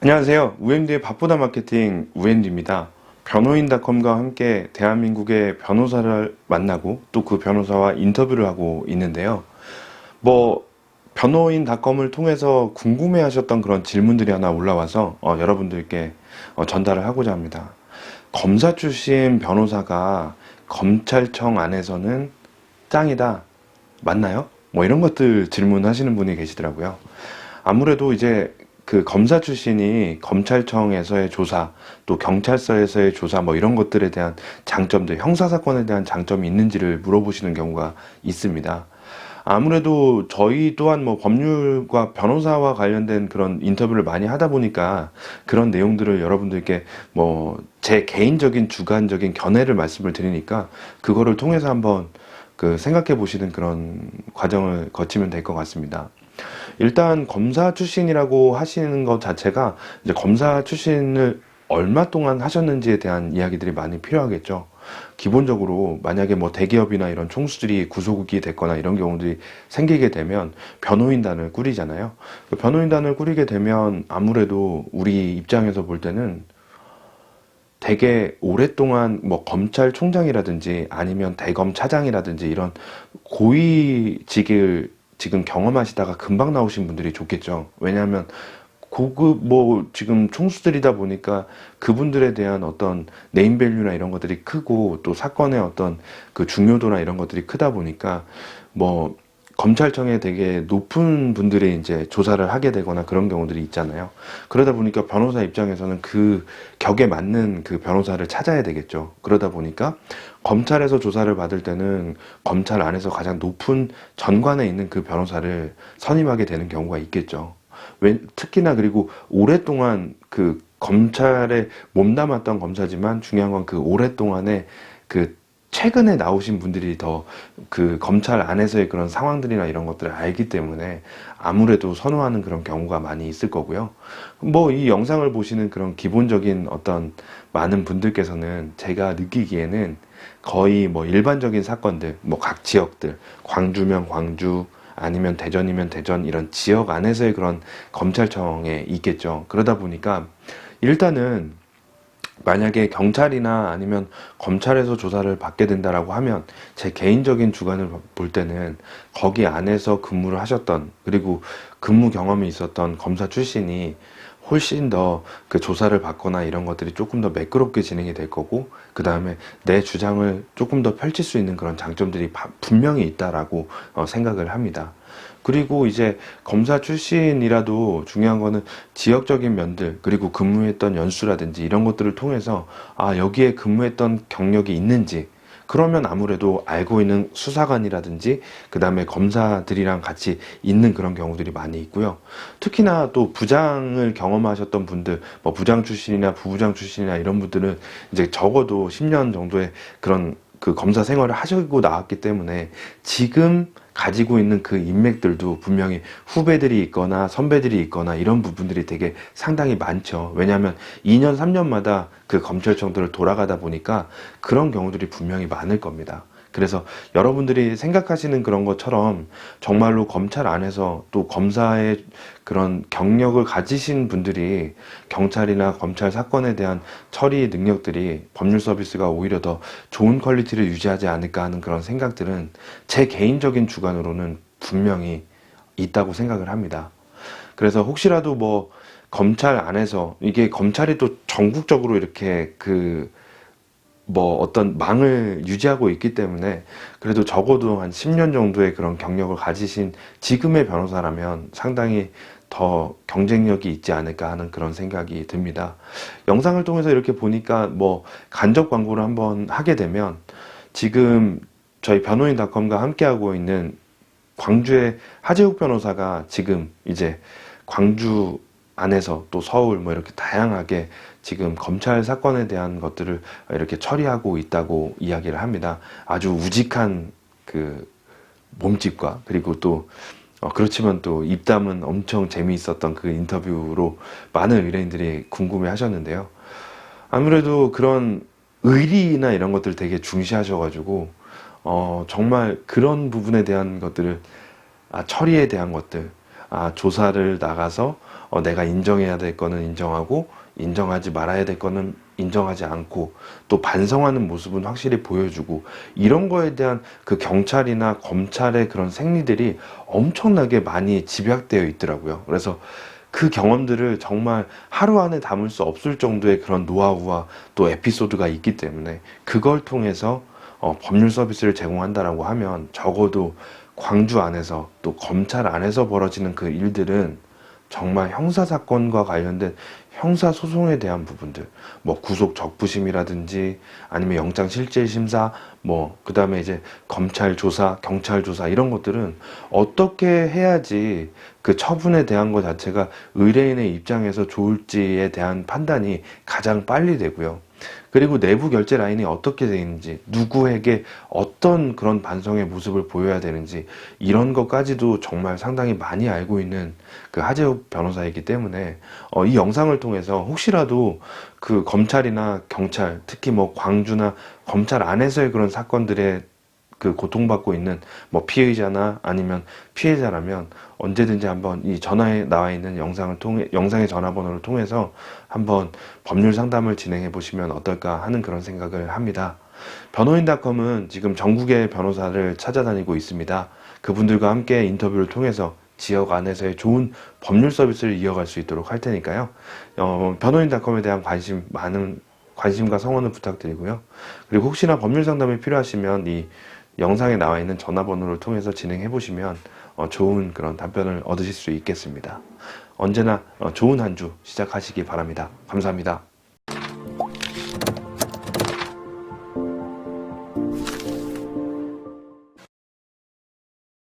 안녕하세요. 우엠디의 바쁘다 마케팅 우엠디입니다. 변호인닷컴과 함께 대한민국의 변호사를 만나고 또 그 변호사와 인터뷰를 하고 있는데요. 뭐 변호인닷컴을 통해서 궁금해하셨던 그런 질문들이 하나 올라와서 여러분들께 전달을 하고자 합니다. 검사 출신 변호사가 검찰청 안에서는 짱이다. 맞나요? 뭐 이런 것들 질문하시는 분이 계시더라고요. 아무래도 이제 그 검사 출신이 검찰청에서의 조사, 또 경찰서에서의 조사 뭐 이런 것들에 대한 장점들, 형사사건에 대한 장점이 있는지를 물어보시는 경우가 있습니다. 아무래도 저희 또한 뭐 법률과 변호사와 관련된 그런 인터뷰를 많이 하다 보니까 그런 내용들을 여러분들께 뭐 제 개인적인 주관적인 견해를 말씀을 드리니까 그거를 통해서 한번 그 생각해 보시는 그런 과정을 거치면 될 것 같습니다. 일단 검사 출신이라고 하시는 것 자체가 이제 검사 출신을 얼마 동안 하셨는지에 대한 이야기들이 많이 필요하겠죠. 기본적으로 만약에 뭐 대기업이나 이런 총수들이 구속이 됐거나 이런 경우들이 생기게 되면 변호인단을 꾸리잖아요. 그 변호인단을 꾸리게 되면 아무래도 우리 입장에서 볼 때는 되게 오랫동안 뭐 검찰총장이라든지 아니면 대검 차장이라든지 이런 고위직을 지금 경험하시다가 금방 나오신 분들이 좋겠죠. 왜냐하면 고급 뭐 지금 총수들이다 보니까 그분들에 대한 어떤 네임밸류나 이런 것들이 크고 또 사건의 어떤 그 중요도나 이런 것들이 크다 보니까 뭐 검찰청에 되게 높은 분들이 이제 조사를 하게 되거나 그런 경우들이 있잖아요. 그러다 보니까 변호사 입장에서는 그 격에 맞는 그 변호사를 찾아야 되겠죠. 그러다 보니까 검찰에서 조사를 받을 때는 검찰 안에서 가장 높은 전관에 있는 그 변호사를 선임하게 되는 경우가 있겠죠. 특히나 그리고 오랫동안 그 검찰에 몸담았던 검사지만 중요한 건 그 오랫동안에 그 최근에 나오신 분들이 더 그 검찰 안에서의 그런 상황들이나 이런 것들을 알기 때문에 아무래도 선호하는 그런 경우가 많이 있을 거고요. 뭐 이 영상을 보시는 그런 기본적인 어떤 많은 분들께서는 제가 느끼기에는 거의 뭐 일반적인 사건들, 뭐 각 지역들, 광주면 광주, 아니면 대전이면 대전 이런 지역 안에서의 그런 검찰청에 있겠죠. 그러다 보니까 일단은 만약에 경찰이나 아니면 검찰에서 조사를 받게 된다라고 하면 제 개인적인 주관을 볼 때는 거기 안에서 근무를 하셨던 그리고 근무 경험이 있었던 검사 출신이 훨씬 더 그 조사를 받거나 이런 것들이 조금 더 매끄럽게 진행이 될 거고 그 다음에 내 주장을 조금 더 펼칠 수 있는 그런 장점들이 분명히 있다라고 생각을 합니다. 그리고 이제 검사 출신이라도 중요한 거는 지역적인 면들 그리고 근무했던 연수라든지 이런 것들을 통해서 아 여기에 근무했던 경력이 있는지 그러면 아무래도 알고 있는 수사관이라든지 그 다음에 검사들이랑 같이 있는 그런 경우들이 많이 있고요. 특히나 또 부장을 경험하셨던 분들, 뭐 부장 출신이나 부부장 출신이나 이런 분들은 이제 적어도 10년 정도의 그런 그 검사 생활을 하시고 나왔기 때문에 지금 가지고 있는 그 인맥들도 분명히 후배들이 있거나 선배들이 있거나 이런 부분들이 되게 상당히 많죠. 왜냐하면 2년, 3년마다 그 검찰청들을 돌아가다 보니까 그런 경우들이 분명히 많을 겁니다. 그래서 여러분들이 생각하시는 그런 것처럼 정말로 검찰 안에서 또 검사의 그런 경력을 가지신 분들이 경찰이나 검찰 사건에 대한 처리 능력들이 법률 서비스가 오히려 더 좋은 퀄리티를 유지하지 않을까 하는 그런 생각들은 제 개인적인 주관으로는 분명히 있다고 생각을 합니다. 그래서 혹시라도 뭐 검찰 안에서 이게 검찰이 또 전국적으로 이렇게 그 뭐 어떤 망을 유지하고 있기 때문에 그래도 적어도 한 10년 정도의 그런 경력을 가지신 지금의 변호사라면 상당히 더 경쟁력이 있지 않을까 하는 그런 생각이 듭니다. 영상을 통해서 이렇게 보니까 뭐 간접 광고를 한번 하게 되면 지금 저희 변호인닷컴과 함께하고 있는 광주의 하재욱 변호사가 지금 이제 광주 안에서 또 서울 뭐 이렇게 다양하게 지금 검찰 사건에 대한 것들을 이렇게 처리하고 있다고 이야기를 합니다. 아주 우직한 그 몸집과 그리고 또 그렇지만 또 입담은 엄청 재미있었던 그 인터뷰로 많은 의뢰인들이 궁금해 하셨는데요. 아무래도 그런 의리나 이런 것들 되게 중시하셔가지고 정말 그런 부분에 대한 것들을 처리에 대한 것들 조사를 나가서 내가 인정해야 될 거는 인정하고 인정하지 말아야 될 거는 인정하지 않고 또 반성하는 모습은 확실히 보여주고 이런 거에 대한 그 경찰이나 검찰의 그런 생리들이 엄청나게 많이 집약되어 있더라고요. 그래서 그 경험들을 정말 하루 안에 담을 수 없을 정도의 그런 노하우와 또 에피소드가 있기 때문에 그걸 통해서 법률 서비스를 제공한다라고 하면 적어도 광주 안에서 또 검찰 안에서 벌어지는 그 일들은 정말 형사사건과 관련된 형사소송에 대한 부분들, 뭐 구속 적부심이라든지 아니면 영장실질심사, 그 다음에 이제 검찰 조사, 경찰 조사 이런 것들은 어떻게 해야지 그 처분에 대한 것 자체가 의뢰인의 입장에서 좋을지에 대한 판단이 가장 빨리 되고요. 그리고 내부 결제 라인이 어떻게 되어 있는지, 누구에게 어떤 그런 반성의 모습을 보여야 되는지 이런 것까지도 정말 상당히 많이 알고 있는 그 하재욱 변호사이기 때문에 이 영상을 통해서 혹시라도 그 검찰이나 경찰, 특히 뭐 광주나 검찰 안에서의 그런 사건들에 그 고통받고 있는 뭐 피의자나 아니면 피해자라면 언제든지 한번 이 전화에 나와 있는 영상의 전화번호를 통해서 한번 법률 상담을 진행해 보시면 어떨까 하는 그런 생각을 합니다. 변호인닷컴은 지금 전국의 변호사를 찾아다니고 있습니다. 그분들과 함께 인터뷰를 통해서 지역 안에서의 좋은 법률 서비스를 이어갈 수 있도록 할 테니까요. 변호인닷컴에 대한 많은 관심과 성원을 부탁드리고요. 그리고 혹시나 법률 상담이 필요하시면 이 영상에 나와 있는 전화번호를 통해서 진행해 보시면 좋은 그런 답변을 얻으실 수 있겠습니다. 언제나 좋은 한 주 시작하시기 바랍니다. 감사합니다.